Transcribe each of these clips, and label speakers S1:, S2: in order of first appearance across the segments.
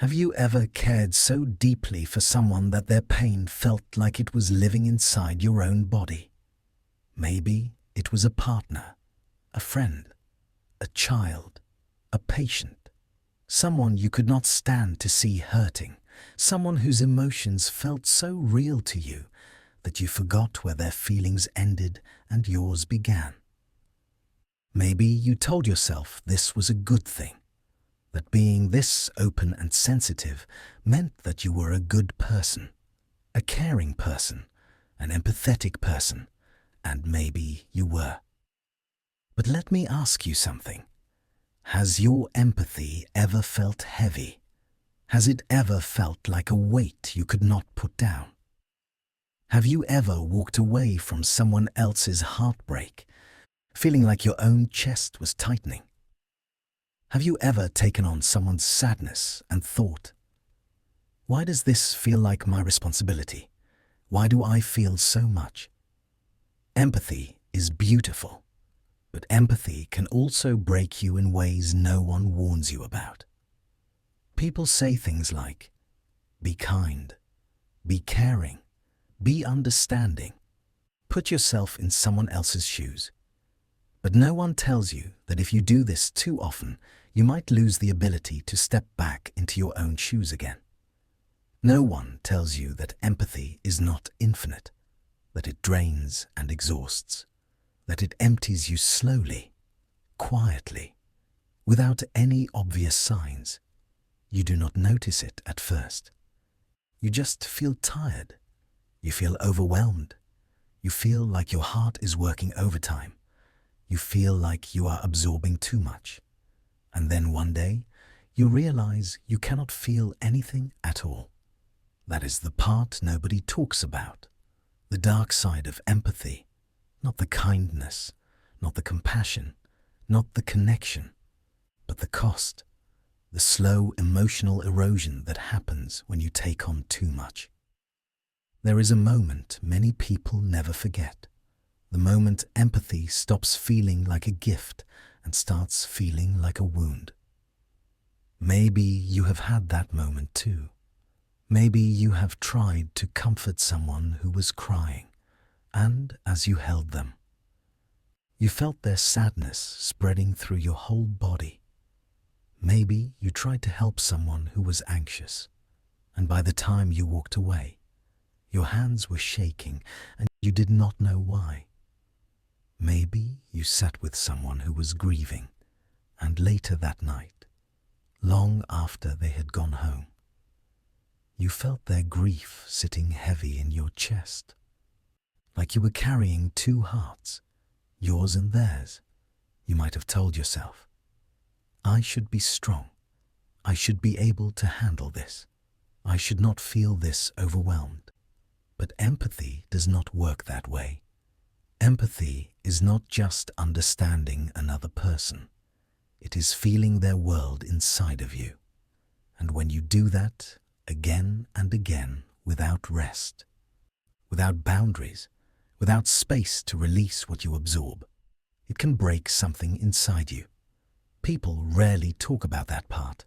S1: Have you ever cared so deeply for someone that their pain felt like it was living inside your own body? Maybe it was a partner, a friend, a child, a patient, someone you could not stand to see hurting, someone whose emotions felt so real to you that you forgot where their feelings ended and yours began. Maybe you told yourself this was a good thing, that being this open and sensitive meant that you were a good person, a caring person, an empathetic person, and maybe you were. But let me ask you something. Has your empathy ever felt heavy? Has it ever felt like a weight you could not put down? Have you ever walked away from someone else's heartbreak, feeling like your own chest was tightening? Have you ever taken on someone's sadness and thought, why does this feel like my responsibility? Why do I feel so much? Empathy is beautiful, but empathy can also break you in ways no one warns you about. People say things like, be kind, be caring, be understanding, put yourself in someone else's shoes. But no one tells you that if you do this too often, you might lose the ability to step back into your own shoes again. No one tells you that empathy is not infinite, that it drains and exhausts, that it empties you slowly, quietly, without any obvious signs. You do not notice it at first. You just feel tired. You feel overwhelmed. You feel like your heart is working overtime. You feel like you are absorbing too much. And then one day, you realize you cannot feel anything at all. That is the part nobody talks about. The dark side of empathy. Not the kindness, not the compassion, not the connection, but the cost. The slow emotional erosion that happens when you take on too much. There is a moment many people never forget. The moment empathy stops feeling like a gift and starts feeling like a wound. Maybe you have had that moment too. Maybe you have tried to comfort someone who was crying, and as you held them, you felt their sadness spreading through your whole body. Maybe you tried to help someone who was anxious, and by the time you walked away, your hands were shaking and you did not know why. Maybe you sat with someone who was grieving, and later that night, long after they had gone home, you felt their grief sitting heavy in your chest, like you were carrying two hearts, yours and theirs. You might have told yourself, I should be strong. I should be able to handle this. I should not feel this overwhelmed. But empathy does not work that way. Empathy is not just understanding another person. It is feeling their world inside of you. And when you do that again and again without rest, without boundaries, without space to release what you absorb, it can break something inside you. People rarely talk about that part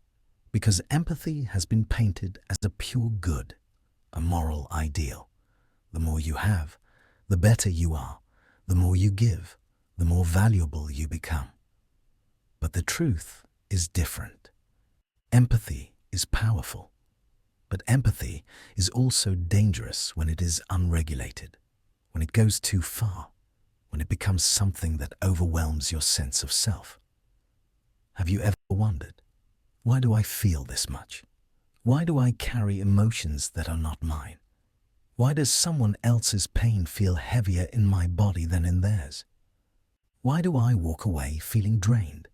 S1: because empathy has been painted as a pure good, a moral ideal. The more you have, the better you are. The more you give, the more valuable you become. But the truth is different. Empathy is powerful, but empathy is also dangerous when it is unregulated, when it goes too far, when it becomes something that overwhelms your sense of self. Have you ever wondered, why do I feel this much? Why do I carry emotions that are not mine? Why does someone else's pain feel heavier in my body than in theirs? Why do I walk away feeling drained,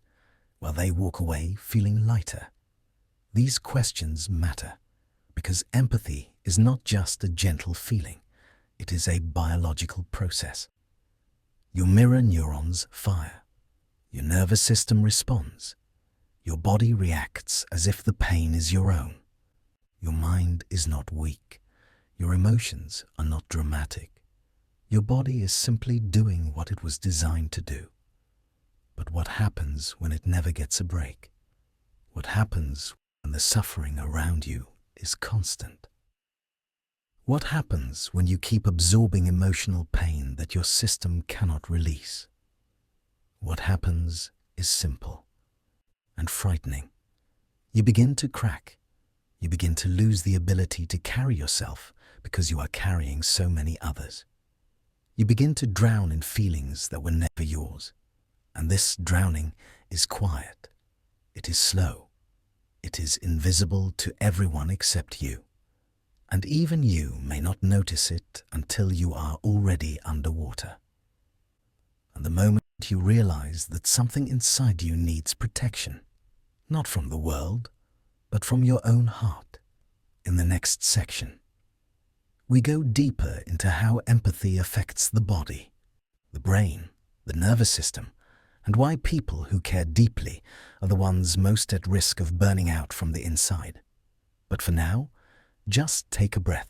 S1: while they walk away feeling lighter? These questions matter, because empathy is not just a gentle feeling, it is a biological process. Your mirror neurons fire, your nervous system responds, your body reacts as if the pain is your own. Your mind is not weak. Your emotions are not dramatic. Your body is simply doing what it was designed to do. But what happens when it never gets a break? What happens and the suffering around you is constant. What happens when you keep absorbing emotional pain that your system cannot release? What happens is simple and frightening. You begin to crack. You begin to lose the ability to carry yourself because you are carrying so many others. You begin to drown in feelings that were never yours. And this drowning is quiet. It is slow. It is invisible to everyone except you. And even you may not notice it until you are already underwater. And the moment you realize that something inside you needs protection, not from the world, but from your own heart. In the next section, we go deeper into how empathy affects the body, the brain, the nervous system, and why people who care deeply are the ones most at risk of burning out from the inside. But for now, just take a breath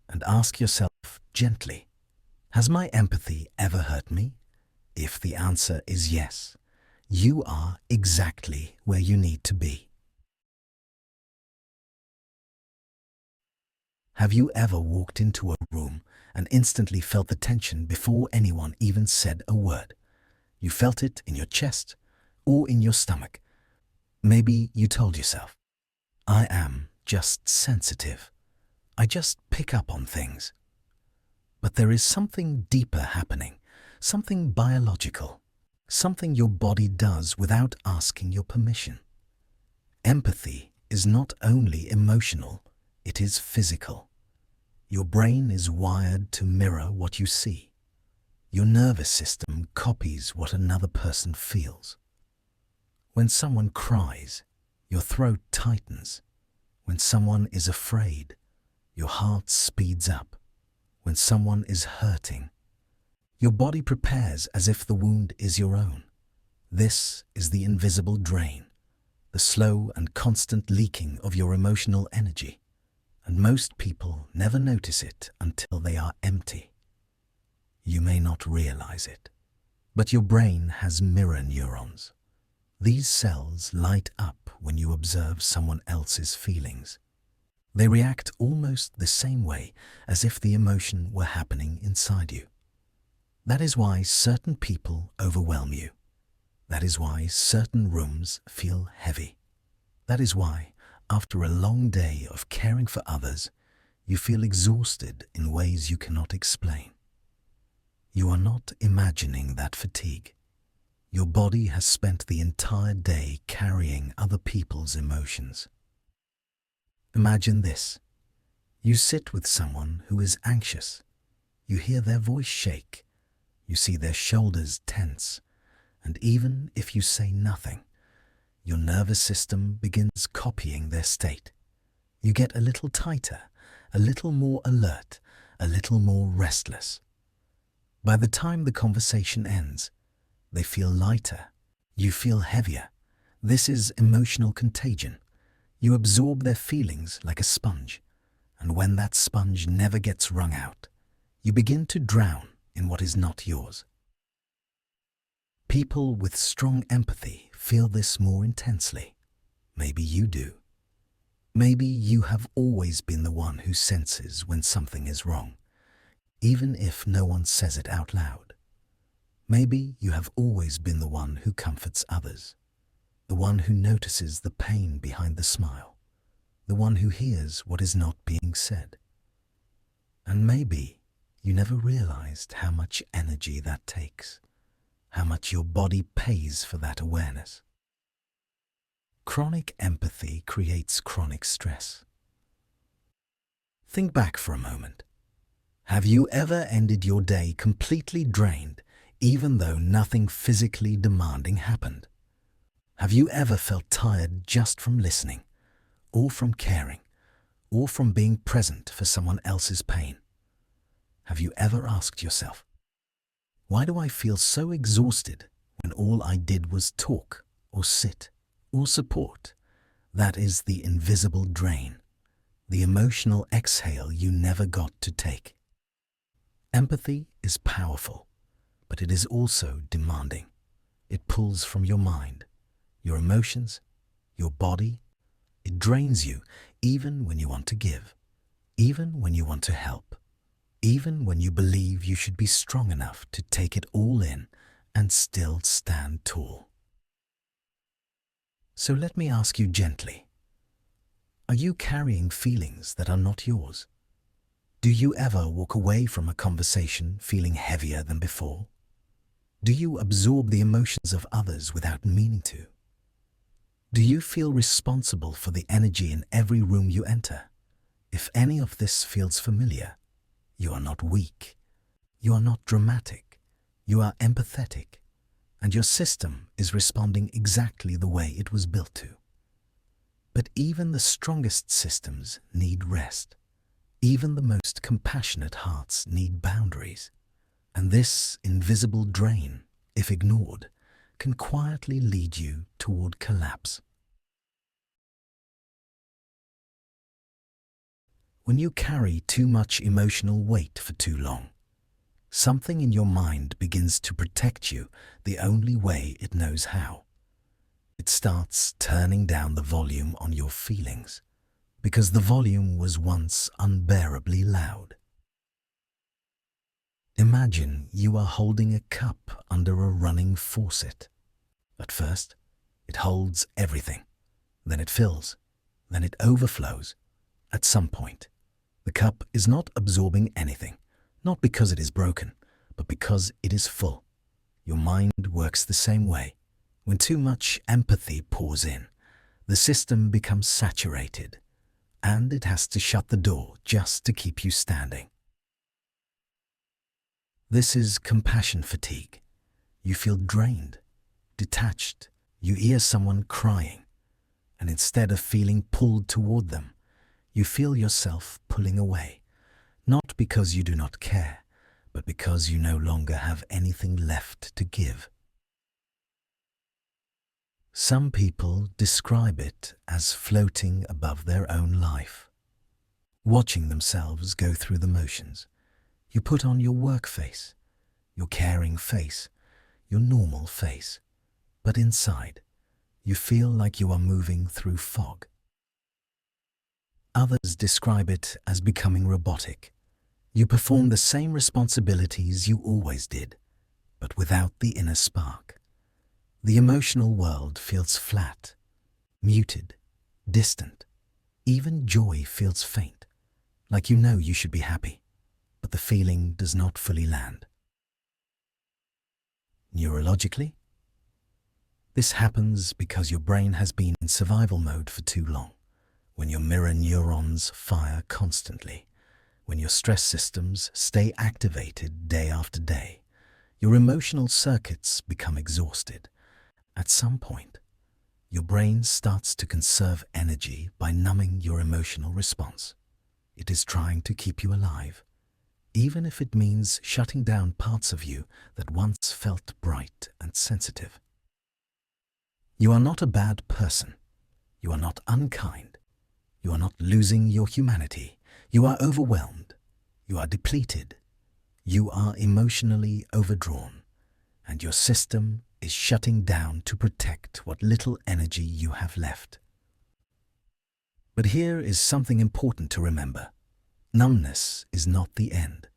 S1: and ask yourself gently, has my empathy ever hurt me? If the answer is yes, you are exactly where you need to be. Have you ever walked into a room and instantly felt the tension before anyone even said a word? You felt it in your chest or in your stomach. Maybe you told yourself, I am just sensitive. I just pick up on things. But there is something deeper happening, something biological, something your body does without asking your permission. Empathy is not only emotional, it is physical. Your brain is wired to mirror what you see. Your nervous system copies what another person feels. When someone cries, your throat tightens. When someone is afraid, your heart speeds up. When someone is hurting, your body prepares as if the wound is your own. This is the invisible drain, the slow and constant leaking of your emotional energy. And most people never notice it until they are empty. You may not realize it, but your brain has mirror neurons. These cells light up when you observe someone else's feelings. They react almost the same way as if the emotion were happening inside you. That is why certain people overwhelm you. That is why certain rooms feel heavy. That is why, after a long day of caring for others, you feel exhausted in ways you cannot explain. You are not imagining that fatigue. Your body has spent the entire day carrying other people's emotions. Imagine this. You sit with someone who is anxious. You hear their voice shake. You see their shoulders tense. And even if you say nothing, your nervous system begins copying their state. You get a little tighter, a little more alert, a little more restless. By the time the conversation ends, they feel lighter. You feel heavier. This is emotional contagion. You absorb their feelings like a sponge. And when that sponge never gets wrung out, you begin to drown in what is not yours. People with strong empathy feel this more intensely. Maybe you do. Maybe you have always been the one who senses when something is wrong, even if no one says it out loud. Maybe you have always been the one who comforts others, the one who notices the pain behind the smile, the one who hears what is not being said. And maybe you never realized how much energy that takes, how much your body pays for that awareness. Chronic empathy creates chronic stress. Think back for a moment. Have you ever ended your day completely drained, even though nothing physically demanding happened? Have you ever felt tired just from listening, or from caring, or from being present for someone else's pain? Have you ever asked yourself, why do I feel so exhausted when all I did was talk, or sit, or support? That is the invisible drain, the emotional exhale you never got to take. Empathy is powerful, but it is also demanding. It pulls from your mind, your emotions, your body, It drains you even when you want to give, even when you want to help, even when you believe you should be strong enough to take it all in and still stand tall. So let me ask you gently, are you carrying feelings that are not yours? Do you ever walk away from a conversation feeling heavier than before? Do you absorb the emotions of others without meaning to? Do you feel responsible for the energy in every room you enter? If any of this feels familiar, you are not weak, you are not dramatic, you are empathetic, and your system is responding exactly the way it was built to. But even the strongest systems need rest. Even the most compassionate hearts need boundaries. And this invisible drain, if ignored, can quietly lead you toward collapse. When you carry too much emotional weight for too long, something in your mind begins to protect you the only way it knows how. It starts turning down the volume on your feelings, because the volume was once unbearably loud. Imagine you are holding a cup under a running faucet. At first, it holds everything. Then it fills. Then it overflows. At some point, the cup is not absorbing anything, not because it is broken, but because it is full. Your mind works the same way. When too much empathy pours in, the system becomes saturated, and it has to shut the door just to keep you standing. This is compassion fatigue. You feel drained, detached. You hear someone crying, and instead of feeling pulled toward them, you feel yourself pulling away, not because you do not care, but because you no longer have anything left to give. Some people describe it as floating above their own life, watching themselves go through the motions. You put on your work face, your caring face, your normal face, but inside, you feel like you are moving through fog. Others describe it as becoming robotic. You perform the same responsibilities you always did, but without the inner spark. The emotional world feels flat, muted, distant. Even joy feels faint, like you know you should be happy, but the feeling does not fully land. Neurologically, this happens because your brain has been in survival mode for too long. When your mirror neurons fire constantly, when your stress systems stay activated day after day, your emotional circuits become exhausted. At some point, your brain starts to conserve energy by numbing your emotional response. It is trying to keep you alive, even if it means shutting down parts of you that once felt bright and sensitive. You are not a bad person. You are not unkind. You are not losing your humanity. You are overwhelmed. You are depleted. You are emotionally overdrawn, and your system is shutting down to protect what little energy you have left. But here is something important to remember. Numbness is not the end.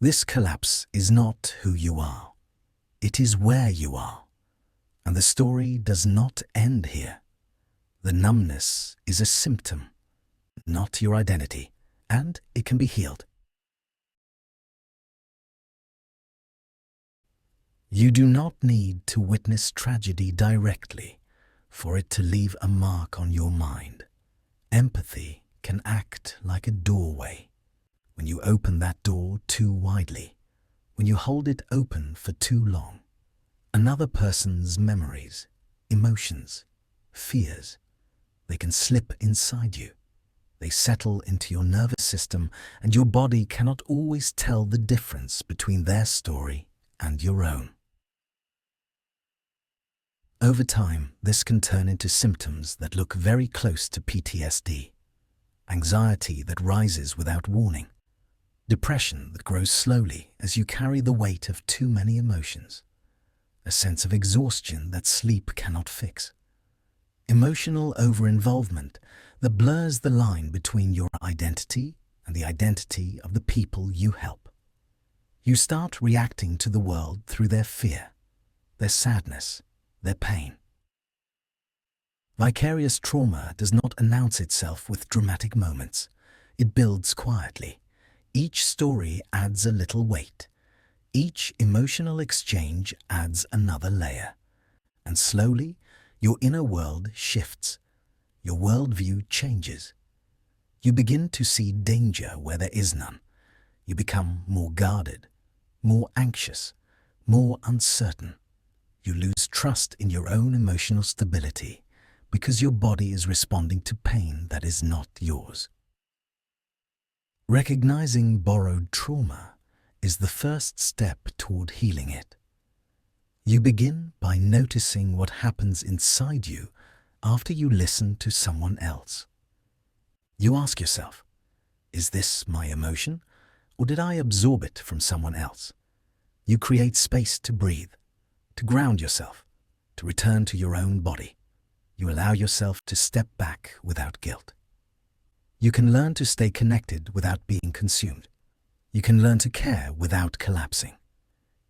S1: This collapse is not who you are. It is where you are. And the story does not end here. The numbness is a symptom, not your identity, and it can be healed. You do not need to witness tragedy directly for it to leave a mark on your mind. Empathy can act like a doorway. When you open that door too widely, when you hold it open for too long, another person's memories, emotions, fears, they can slip inside you. They settle into your nervous system, and your body cannot always tell the difference between their story and your own. Over time, this can turn into symptoms that look very close to PTSD, anxiety that rises without warning, depression that grows slowly as you carry the weight of too many emotions, a sense of exhaustion that sleep cannot fix. Emotional overinvolvement that blurs the line between your identity and the identity of the people you help. You start reacting to the world through their fear, their sadness, their pain. Vicarious trauma does not announce itself with dramatic moments. It builds quietly. Each story adds a little weight. Each emotional exchange adds another layer. And slowly, your inner world shifts. Your worldview changes. You begin to see danger where there is none. You become more guarded, more anxious, more uncertain. You lose trust in your own emotional stability because your body is responding to pain that is not yours. Recognizing borrowed trauma is the first step toward healing it. You begin by noticing what happens inside you after you listen to someone else. You ask yourself, is this my emotion, or did I absorb it from someone else? You create space to breathe, to ground yourself, to return to your own body. You allow yourself to step back without guilt. You can learn to stay connected without being consumed. You can learn to care without collapsing.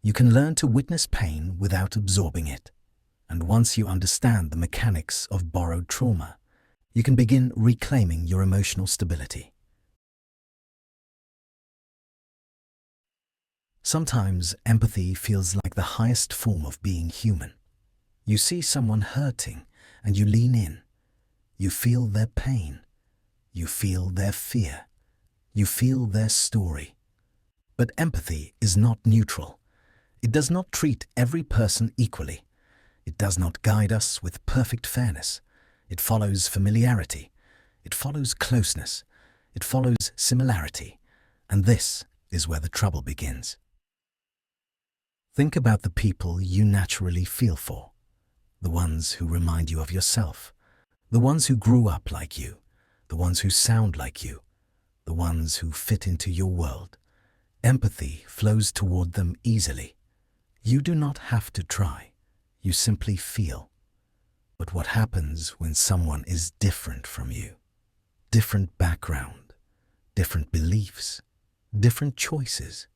S1: You can learn to witness pain without absorbing it. And once you understand the mechanics of borrowed trauma, you can begin reclaiming your emotional stability. Sometimes empathy feels like the highest form of being human. You see someone hurting and you lean in. You feel their pain. You feel their fear. You feel their story. But empathy is not neutral. It does not treat every person equally. It does not guide us with perfect fairness. It follows familiarity. It follows closeness. It follows similarity. And this is where the trouble begins. Think about the people you naturally feel for. The ones who remind you of yourself. The ones who grew up like you. The ones who sound like you. The ones who fit into your world. Empathy flows toward them easily. You do not have to try. You simply feel. But what happens when someone is different from you? Different background, different beliefs, different choices.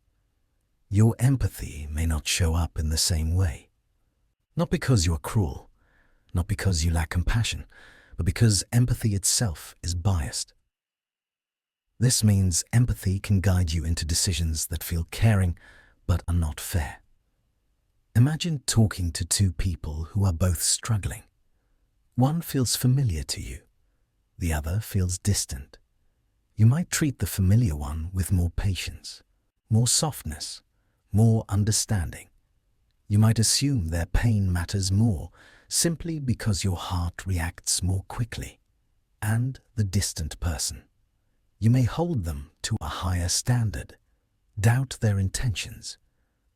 S1: Your empathy may not show up in the same way. Not because you are cruel, not because you lack compassion, but because empathy itself is biased. This means empathy can guide you into decisions that feel caring but are not fair. Imagine talking to two people who are both struggling. One feels familiar to you. The other feels distant. You might treat the familiar one with more patience, more softness, more understanding. You might assume their pain matters more simply because your heart reacts more quickly. And the distant person. You may hold them to a higher standard, doubt their intentions,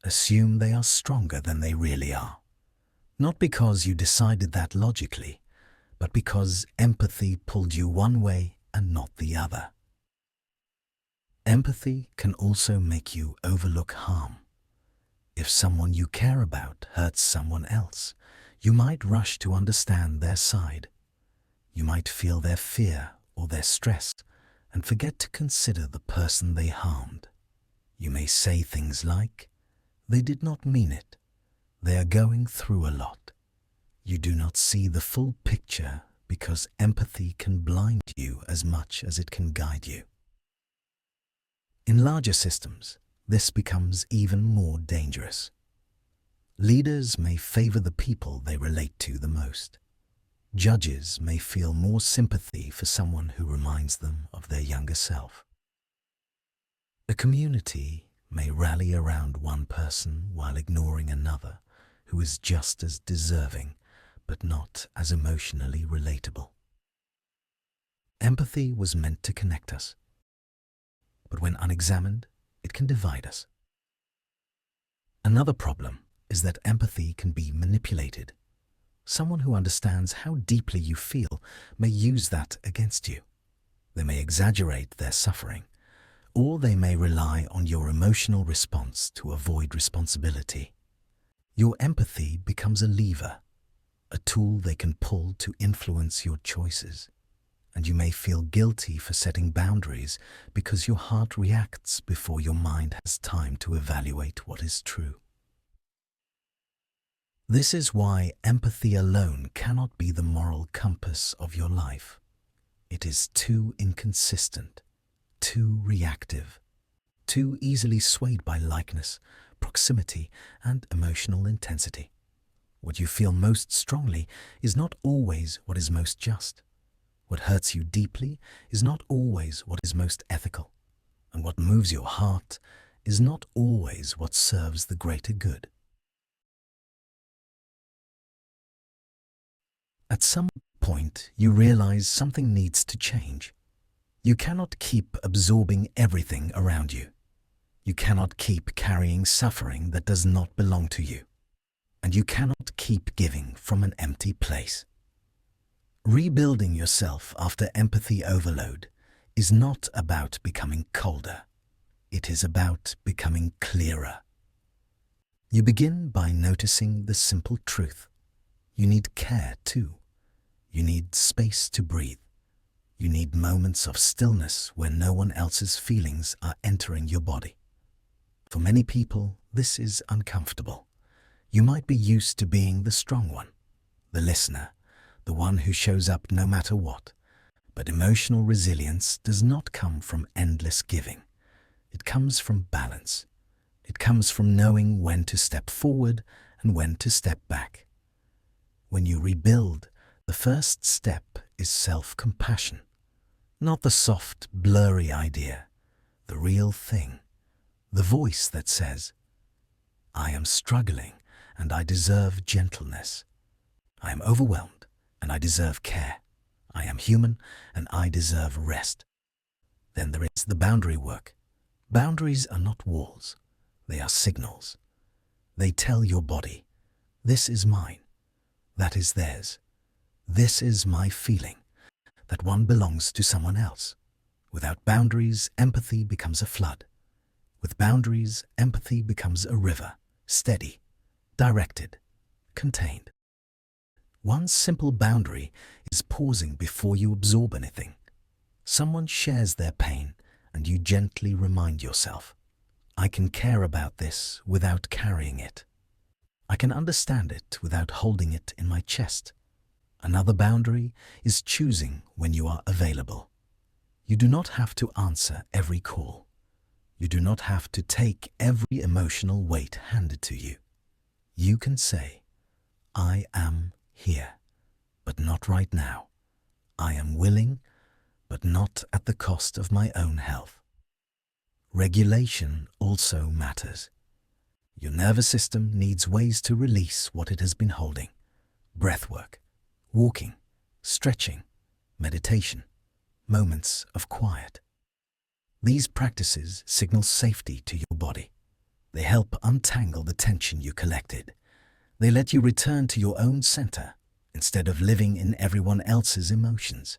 S1: assume they are stronger than they really are. Not because you decided that logically, but because empathy pulled you one way and not the other. Empathy can also make you overlook harm. If someone you care about hurts someone else, you might rush to understand their side. You might feel their fear or their stress and forget to consider the person they harmed. You may say things like, "They did not mean it. They are going through a lot." You do not see the full picture because empathy can blind you as much as it can guide you. In larger systems, this becomes even more dangerous. Leaders may favor the people they relate to the most. Judges may feel more sympathy for someone who reminds them of their younger self. A community may rally around one person while ignoring another who is just as deserving but not as emotionally relatable. Empathy was meant to connect us, but when unexamined, it can divide us. Another problem is that empathy can be manipulated. Someone who understands how deeply you feel may use that against you. They may exaggerate their suffering, or they may rely on your emotional response to avoid responsibility. Your empathy becomes a lever, a tool they can pull to influence your choices. And you may feel guilty for setting boundaries because your heart reacts before your mind has time to evaluate what is true. This is why empathy alone cannot be the moral compass of your life. It is too inconsistent, too reactive, too easily swayed by likeness, proximity, and emotional intensity. What you feel most strongly is not always what is most just. What hurts you deeply is not always what is most ethical. And what moves your heart is not always what serves the greater good. At some point, you realize something needs to change. You cannot keep absorbing everything around you. You cannot keep carrying suffering that does not belong to you. And you cannot keep giving from an empty place. Rebuilding yourself after empathy overload is not about becoming colder. It is about becoming clearer. You begin by noticing the simple truth. You need care too. You need space to breathe. You need moments of stillness where no one else's feelings are entering your body. For many people, this is uncomfortable. You might be used to being the strong one, the listener, the one who shows up no matter what. But emotional resilience does not come from endless giving. It comes from balance. It comes from knowing when to step forward and when to step back. When you rebuild, the first step is self-compassion. Not the soft, blurry idea, the real thing. The voice that says, I am struggling and I deserve gentleness. I am overwhelmed and I deserve care. I am human and I deserve rest. Then there is the boundary work. Boundaries are not walls. They are signals. They tell your body, this is mine, that is theirs. This is my feeling, that one belongs to someone else. Without boundaries, empathy becomes a flood. With boundaries, empathy becomes a river, steady, directed, contained. One simple boundary is pausing before you absorb anything. Someone shares their pain, and you gently remind yourself, I can care about this without carrying it. I can understand it without holding it in my chest. Another boundary is choosing when you are available. You do not have to answer every call. You do not have to take every emotional weight handed to you. You can say, I am here, but not right now. I am willing, but not at the cost of my own health. Regulation also matters. Your nervous system needs ways to release what it has been holding. Breathwork, walking, stretching, meditation, moments of quiet. These practices signal safety to your body. They help untangle the tension you collected. They let you return to your own center instead of living in everyone else's emotions.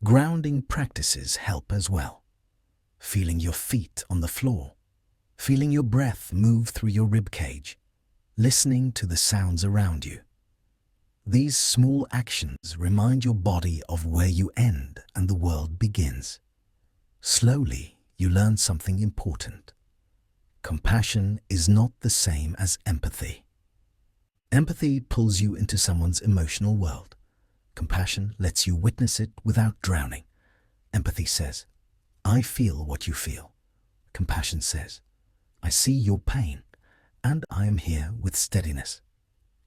S1: Grounding practices help as well. Feeling your feet on the floor, feeling your breath move through your rib cage, listening to the sounds around you. These small actions remind your body of where you end and the world begins. Slowly, you learn something important. Compassion is not the same as empathy. Empathy pulls you into someone's emotional world. Compassion lets you witness it without drowning. Empathy says, I feel what you feel. Compassion says, I see your pain, and I am here with steadiness.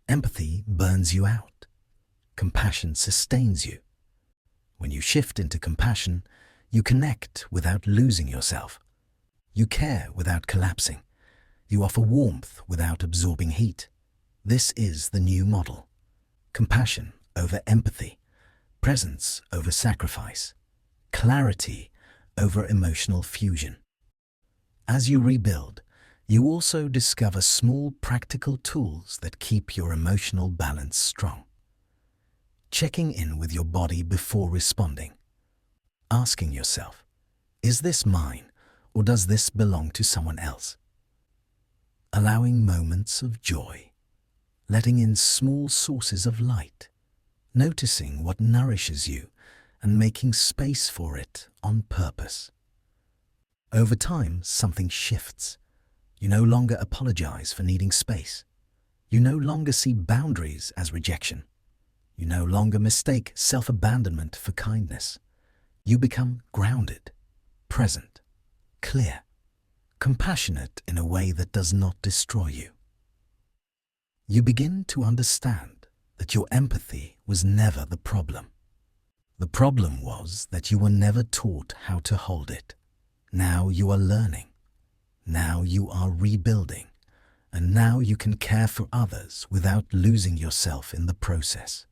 S1: Empathy burns you out. Compassion sustains you. When you shift into compassion, you connect without losing yourself. You care without collapsing. You offer warmth without absorbing heat. This is the new model. Compassion over empathy, presence over sacrifice, clarity over emotional fusion. As you rebuild, you also discover small practical tools that keep your emotional balance strong. Checking in with your body before responding. Asking yourself, is this mine or does this belong to someone else? Allowing moments of joy. letting in small sources of light, noticing what nourishes you and making space for it on purpose. Over time, something shifts. You no longer apologize for needing space. You no longer see boundaries as rejection. You no longer mistake self-abandonment for kindness. You become grounded, present, clear, compassionate in a way that does not destroy you. You begin to understand that your empathy was never the problem. The problem was that you were never taught how to hold it. Now you are learning. Now you are rebuilding. And now you can care for others without losing yourself in the process.